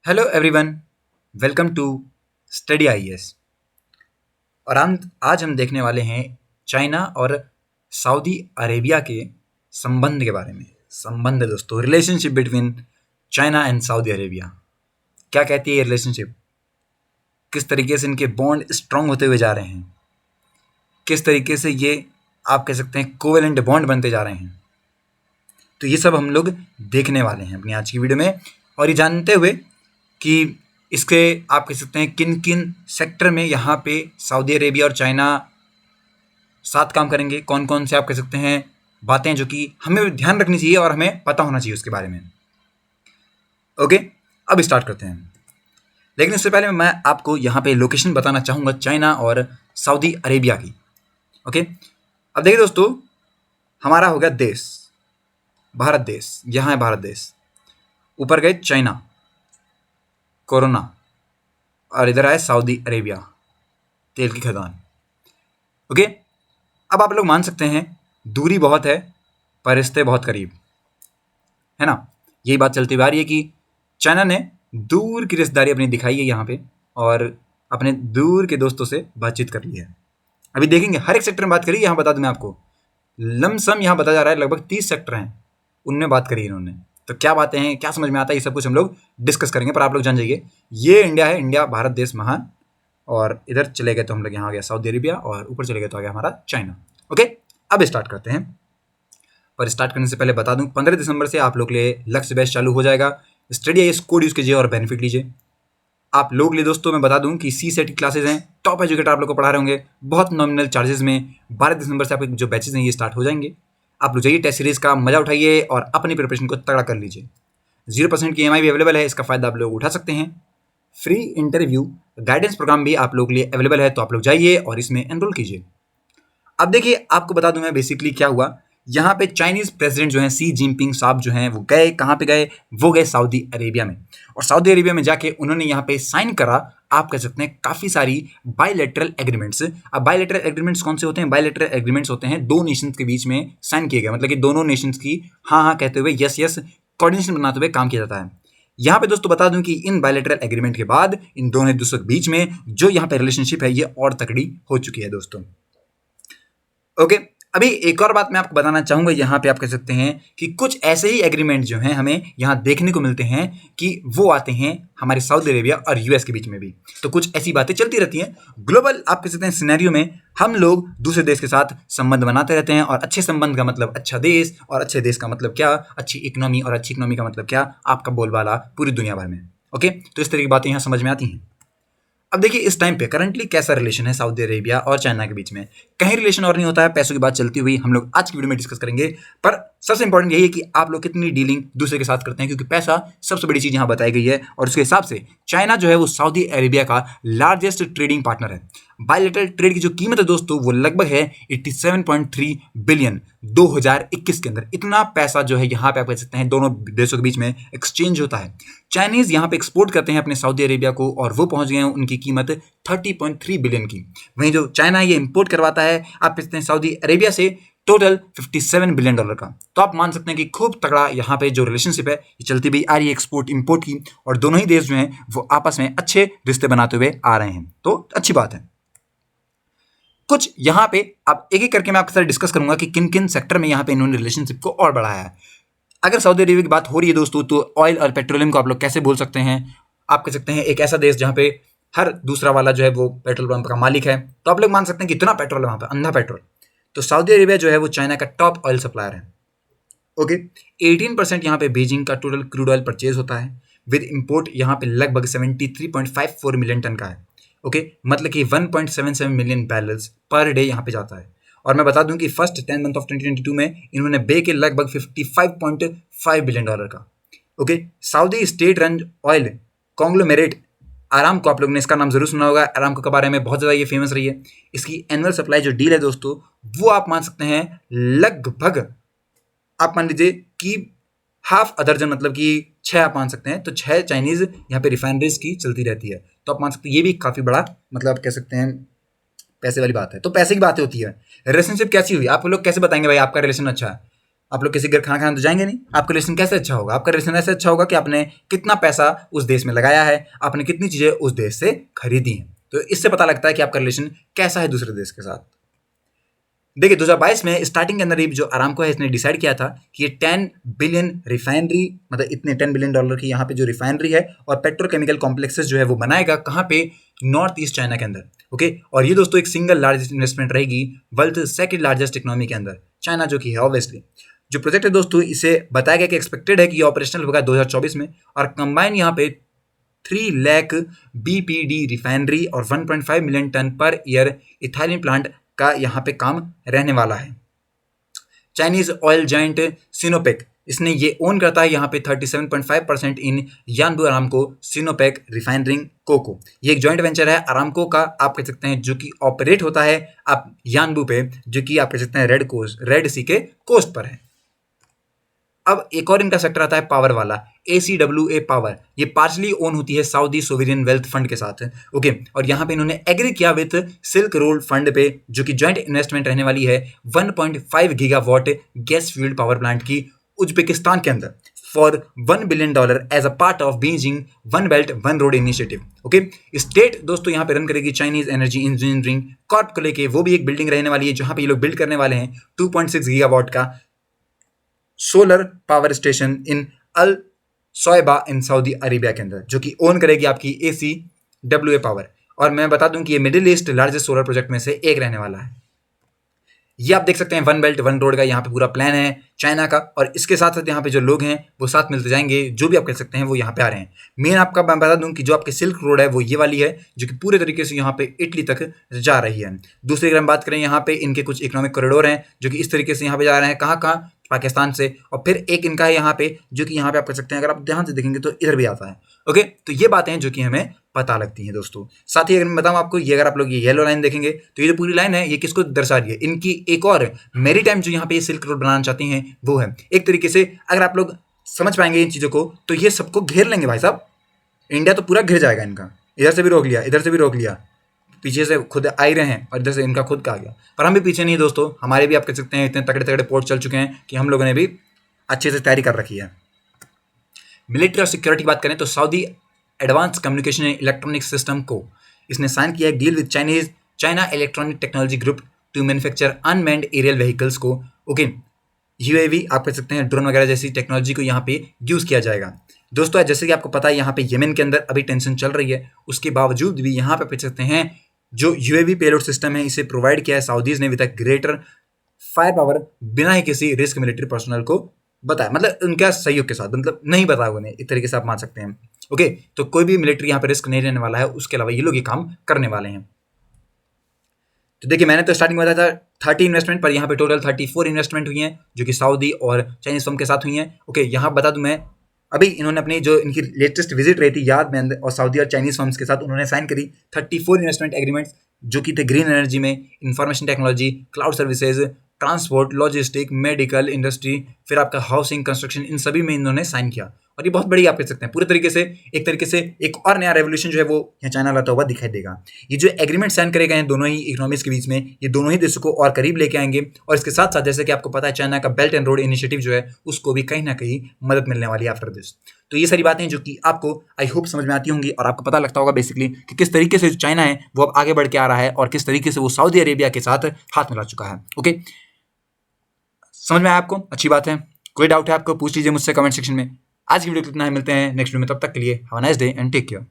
Hello everyone, welcome to study IAS. और हम आज देखने वाले हैं चाइना और सऊदी अरेबिया के संबंध के बारे में। संबंध दोस्तों, relationship between China and Saudi Arabia. क्या कहती है ये रिलेशनशिप? किस तरीके से इनके बॉन्ड स्ट्रांग होते हुए जा रहे हैं, किस तरीके से ये आप कह सकते हैं कोवेलेंट बॉन्ड बनते जा रहे हैं। तो ये सब हम लोग देखने वाले हैं अपनी आज की वीडियो में, और ये जानते हुए कि इसके आप कह सकते हैं किन किन सेक्टर में यहाँ पे सऊदी अरेबिया और चाइना साथ काम करेंगे, कौन कौन से आप कह सकते हैं बातें जो कि हमें ध्यान रखनी चाहिए और हमें पता होना चाहिए उसके बारे में। ओके, अब स्टार्ट करते हैं। लेकिन इससे पहले मैं आपको यहाँ पे लोकेशन बताना चाहूँगा चाइना और सऊदी अरेबिया की। ओके, अब देखिए दोस्तों, हमारा हो गया देश भारत देश, यहाँ है भारत देश। ऊपर गए चाइना, कोरोना, और इधर आए सऊदी अरेबिया, तेल की खदान। ओके, अब आप लोग मान सकते हैं दूरी बहुत है पर रिश्ते बहुत करीब, है ना। यही बात चलती हुई आ रही है कि चाइना ने दूर की रिश्तेदारी अपनी दिखाई है यहाँ पे, और अपने दूर के दोस्तों से बातचीत कर ली है। अभी देखेंगे हर एक सेक्टर में बात करी। यहाँ बता दूं मैं आपको, लमसम यहाँ बताया जा रहा है लगभग 30 सेक्टर हैं, उनमें बात करी इन्होंने। तो क्या बातें हैं, क्या समझ में आता है, ये सब कुछ हम लोग डिस्कस करेंगे। पर आप लोग जान जाइए, ये इंडिया है, इंडिया भारत देश महान। और इधर चले गए तो हम लोग यहाँ आ गया सऊदी अरेबिया, और ऊपर चले गए तो आ गया हमारा चाइना। ओके, अब स्टार्ट करते हैं। पर स्टार्ट करने से पहले बता दूं, 15 दिसंबर से आप लोग के लिए लक्ष्य बैच चालू हो जाएगा। स्टडी आईएएस कोड यूज़ कीजिए और बेनिफिट लीजिए। आप लोग लिए दोस्तों मैं बता दूं कि सी सेट की क्लासेज हैं, टॉप एजुकेटर आप लोग को पढ़ा रहे होंगे बहुत नॉमिनल चार्जेस में। 12 दिसंबर से आपके जो बैचेज हैं ये स्टार्ट हो जाएंगे। आप लोग जाइए, टेस्ट सीरीज का मजा उठाइए और अपनी प्रिपरेशन को तगड़ा कर लीजिए। 0% की EMI भी अवेलेबल है, इसका फायदा आप लोग उठा सकते हैं। फ्री इंटरव्यू गाइडेंस प्रोग्राम भी आप लोग के लिए अवेलेबल है, तो आप लोग जाइए और इसमें एनरोल कीजिए। अब देखिए, आपको बता दूं मैं बेसिकली क्या हुआ। यहाँ पे चाइनीज प्रेसिडेंट जो हैं सी जिनपिंग साहब जो हैं वो गए, कहाँ पे गए, वो गए सऊदी अरेबिया में। और सऊदी अरेबिया में जाके उन्होंने यहाँ पे साइन करा, आप कह सकते हैं काफ़ी सारी बायलैटरल एग्रीमेंट्स। अब बायलैटरल एग्रीमेंट्स कौन से होते हैं? बायलैटरल एग्रीमेंट्स होते हैं दो नेशंस के बीच में साइन किए गए, मतलब कि दोनों नेशंस की हाँ हाँ कहते हुए, यस यस कोऑर्डिनेशन बनाते हुए काम किया जाता है। यहाँ पे दोस्तों बता दूं कि इन बायलैटरल एग्रीमेंट के बाद इन दोनों देशों के बीच में जो यहाँ पे रिलेशनशिप है ये और तकड़ी हो चुकी है दोस्तों। ओके, अभी एक और बात मैं आपको बताना चाहूंगा। यहाँ पे आप कह सकते हैं कि कुछ ऐसे ही एग्रीमेंट जो हैं हमें यहाँ देखने को मिलते हैं कि वो आते हैं हमारे सऊदी अरेबिया और यूएस के बीच में भी। तो कुछ ऐसी बातें चलती रहती हैं ग्लोबल आप कह सकते हैं सिनेरियो में। हम लोग दूसरे देश के साथ संबंध बनाते रहते हैं, और अच्छे संबंध का मतलब अच्छा देश, और अच्छे देश का मतलब क्या? अच्छी इकोनॉमी, और अच्छी इकोनॉमी का मतलब क्या? आपका बोलबाला पूरी दुनिया भर में। ओके, तो इस तरह की बातें यहाँ समझ में आती हैं। अब देखिए, इस टाइम पे करंटली कैसा रिलेशन है सऊदी अरेबिया और चाइना के बीच में? कहीं रिलेशन और नहीं होता है, पैसों की बात चलती हुई हम लोग आज की वीडियो में डिस्कस करेंगे। पर सबसे इंपॉर्टेंट यही है कि आप लोग कितनी डीलिंग दूसरे के साथ करते हैं, क्योंकि पैसा सबसे बड़ी चीज यहाँ बताई गई है। और उसके हिसाब से चाइना जो है वो सऊदी अरेबिया का लार्जेस्ट ट्रेडिंग पार्टनर है। बायलेटरल ट्रेड की जो कीमत है दोस्तों वो लगभग है 87.3 बिलियन 2021 के अंदर। इतना पैसा जो है यहाँ पे आप कह सकते हैं दोनों देशों के बीच में एक्सचेंज होता है। चाइनीज यहाँ पे एक्सपोर्ट करते हैं अपने सऊदी अरेबिया को, और वो पहुंच गए हैं उनकी कीमत 30.3 बिलियन की। वहीं जो चाइना ये इंपोर्ट करवाता है आप कहते हैं सऊदी अरेबिया से टोटल 57 बिलियन डॉलर का। तो आप मान सकते हैं कि खूब तगड़ा यहाँ पे जो रिलेशनशिप है ये चलती भी आ रही है एक्सपोर्ट इंपोर्ट की, और दोनों ही देश जो हैं वो आपस में अच्छे रिश्ते बनाते हुए आ रहे हैं, तो अच्छी बात है। कुछ यहाँ पे अब एक एक करके मैं आपके साथ डिस्कस करूंगा कि किन किन सेक्टर में यहाँ पे इन्होंने रिलेशनशिप को और बढ़ाया है। अगर सऊदी अरेबिया की बात हो रही है दोस्तों, तो ऑयल और पेट्रोलियम को आप लोग कैसे बोल सकते हैं? आप कह सकते हैं एक ऐसा देश जहाँ पे हर दूसरा वाला जो है वो पेट्रोल पंप का मालिक है। तो आप लोग मान सकते हैं कि इतना पेट्रोल है वहाँ पे, अंधा पेट्रोल। तो सऊदी अरेबिया जो है वो चाइना का टॉप ऑयल सप्लायर है। ओके, 18% यहाँ पे बीजिंग का टोटल क्रूड ऑयल परचेज होता है, विद इंपोर्ट यहाँ पे लगभग 73.54 मिलियन टन का है। ओके, मतलब कि 1.77 मिलियन बैरल्स पर डे यहाँ पे जाता है। और मैं बता दूं कि फर्स्ट 10 मंथ ऑफ 2022 में इन्होंने बे के लगभग 55.5 बिलियन डॉलर का। Okay, Saudi state run oil conglomerate Aramco, आप लोगों ने इसका नाम जरूर सुना होगा। आरामको के बारे में बहुत ज़्यादा ये फेमस रही है। इसकी एनुअल सप्लाई जो डील है दोस्तों वो आप मान सकते हैं लगभग, आप मान लीजिए कि हाफ अ दर्जन, मतलब कि 6 आप मान सकते हैं, तो 6 चाइनीज यहाँ पे रिफाइनरीज की चलती रहती है। तो आप मान सकते हैं ये भी काफ़ी बड़ा, मतलब आप कह सकते हैं पैसे वाली बात है। तो पैसे की बातें होती है। रिलेशनशिप कैसी हुई आप लोग कैसे बताएंगे भाई आपका रिलेशन अच्छा है? आप लोग किसी घर खाना खाने तो जाएंगे नहीं। आपका रिलेशन कैसे अच्छा होगा? आपका रिलेशन ऐसे अच्छा होगा कि आपने कितना पैसा उस देश में लगाया है, आपने कितनी चीजें उस देश से खरीदी हैं। तो इससे पता लगता है कि आपका रिलेशन कैसा है दूसरे देश के साथ। देखिए 2022 में स्टार्टिंग के अंदर ही जो अरामको है इसने डिसाइड किया था कि ये 10 बिलियन रिफाइनरी, मतलब इतने $10 बिलियन की यहाँ पे जो रिफाइनरी है और पेट्रोकेमिकल कॉम्प्लेक्सेस जो है वो बनाएगा कहाँ पे? नॉर्थ ईस्ट चाइना के अंदर। ओके, और ये दोस्तों एक सिंगल लार्जेस्ट इन्वेस्टमेंट रहेगी वर्ल्ड सेकंड लार्जेस्ट इकोनॉमी के अंदर, चाइना जो कि है ऑब्वियसली। जो प्रोजेक्ट है दोस्तों इसे बताया गया कि एक्सपेक्टेड है कि ये ऑपरेशनल होगा 2024 में, और कंबाइन यहाँ पे 3 लाख बीपीडी रिफाइनरी और 1.5 million tonne per year ethylene plant का यहाँ पे काम रहने वाला है। चाइनीज ऑयल जाइंट सिनोपेक, इसने ये ओन करता है यहाँ पे 37.5% in Yanbu Aramco Sinopec refining कोको। ये एक जॉइंट वेंचर है अरामको का, आप कह सकते हैं, जो कि ऑपरेट होता है आप यानबू पे, जो कि आप कह सकते हैं रेड सी के कोस्ट पर है। अब एक और इनका सेक्टर आता है पावर वाला, ACWA पावर। ये पार्शली ओन होती है सऊदी सोवरियन वेल्थ फंड के साथ। ओके, और यहाँ पे इन्होंने एग्री किया विथ सिल्क रोड फंड पे, जो कि जॉइंट इन्वेस्टमेंट रहने वाली है 1.5 gigawatt gas fuelled power plant की उज्बेकिस्तान के अंदर for $1 billion as a part of Beijing one belt one road initiative. Okay, state दोस्तों यहाँ पे रन करेगी चाइनीज एनर्जी इंजीनियरिंग कॉर्प को लेके, वो भी एक बिल्डिंग रहने वाली है जहाँ पे ये लोग बिल्ड करने वाले हैं 2.6 गीगावाट का solar power station in Al Shuaibah in Saudi Arabia के अंदर, जो कि ओन करेगी आपकी ACWA पावर। और मैं बता दूं कि ये middle east largest solar project में से एक रहने वाला है। ये आप देख सकते हैं वन बेल्ट वन रोड का यहाँ पे पूरा प्लान है चाइना का, और इसके साथ साथ यहाँ पे जो लोग हैं वो साथ मिलते जाएंगे, जो भी आप कह सकते हैं वो यहाँ पे आ रहे हैं। मेन आपका मैं बता दूं कि जो आपके सिल्क रोड है वो ये वाली है, जो कि पूरे तरीके से यहाँ पे इटली तक जा रही है। दूसरी अगर हम बात करें, यहाँ पे इनके कुछ इकोनॉमिक कॉरिडोर हैं जो कि इस तरीके से यहाँ पे जा रहे हैं, कहाँ कहाँ? पाकिस्तान से, और फिर एक इनका है यहाँ पे, जो कि यहाँ पे आप कह सकते हैं, अगर आप ध्यान से देखेंगे तो इधर भी आता है। ओके, तो ये बातें हैं जो कि हमें पता लगती हैं दोस्तों। साथ ही अगर मैं बताऊं आपको, ये अगर आप लोग ये येलो लाइन देखेंगे तो ये जो पूरी लाइन है ये किसको दर्शा रही है? इनकी एक और मैरीटाइम जो यहाँ पे सिल्क रोड बनाना चाहती हैं वो है। एक तरीके से अगर आप लोग समझ पाएंगे इन चीजों को तो ये सबको घेर लेंगे भाई साहब, इंडिया तो पूरा घिर जाएगा इनका। इधर से भी रोक लिया, इधर से भी रोक लिया, पीछे से खुद आ ही रहे हैं और इधर से इनका खुद का आ गया। पर हम भी पीछे नहीं दोस्तों, हमारे भी आप कह सकते हैं इतने तगड़े तगड़े पोर्ट चल चुके हैं कि हम लोगों ने भी अच्छे से तैयारी कर रखी है। मिलिट्री और सिक्योरिटी की बात करें तो Saudi advance communication and electronic system को इसने साइन किया है deal with China electronic technology group to manufacture unmanned aerial vehicles को। ओके, UAV आप कह सकते हैं, ड्रोन वगैरह जैसी टेक्नोलॉजी को यहाँ पे यूज़ किया जाएगा। दोस्तों जैसे कि आपको पता है यहाँ पे येमेन के अंदर अभी टेंशन चल रही है, उसके बावजूद भी यहाँ पे कह सकते हैं जो UAV पेलोड सिस्टम है इसे प्रोवाइड किया है साउदीज ने with a greater fire power, बिना ही किसी रिस्क मिलिट्री पर्सनल को बताया, मतलब उनका सहयोग के साथ, मतलब नहीं बताया उन्हें, एक तरीके से आप मान सकते हैं। ओके, तो कोई भी मिलिट्री यहाँ पे रिस्क नहीं रहने वाला है, उसके अलावा ये लोग ये काम करने वाले हैं। तो देखिए मैंने तो स्टार्टिंग में बताया था 30 इन्वेस्टमेंट, पर यहाँ पे टोटल 34 इन्वेस्टमेंट हुई हैं जो कि सऊदी और चाइनीज फर्म के साथ हुई हैं। ओके, यहाँ बता दूं मैं, अभी इन्होंने अपनी जो इनकी लेटेस्ट विजिट रही थी याद में, और सऊदी और चाइनीज फर्म्स के साथ उन्होंने साइन करी 34 इन्वेस्टमेंट एग्रीमेंट्स, जो कि थे ग्रीन एनर्जी में, information technology, cloud services, transport, logistic, medical, industry, फिर आपका हाउसिंग, कंस्ट्रक्शन, इन सभी में इन्होंने साइन किया। और ये बहुत बड़ी आप कह सकते हैं पूरे तरीके से, एक तरीके से एक और नया रेवोल्यूशन जो है वो यहाँ चाइना लाता हुआ दिखाई देगा। ये जो एग्रीमेंट साइन करे गए हैं दोनों ही इकोनॉमीज के बीच में, ये दोनों ही देशों को और करीब लेके आएंगे। और इसके साथ साथ जैसे कि आपको पता है चाइना का बेल्ट एंड रोड इनिशिएटिव जो है उसको भी कहीं ना कहीं मदद मिलने वाली है आफ्टर दिस। तो ये सारी बातें जो कि आपको आई होप समझ में आती होंगी और आपको पता लगता होगा बेसिकली कि किस तरीके से चाइना है वो अब आगे बढ़ के आ रहा है और किस तरीके से वो सऊदी अरेबिया के साथ हाथ मिला चुका है। ओके, समझ में आया आपको? अच्छी बात है। कोई डाउट है आपको पूछ लीजिए मुझसे कमेंट सेक्शन में। आज की वीडियो कितना है, मिलते हैं नेक्स्ट वीडियो में, तब तक के लिए have a nice day and take care.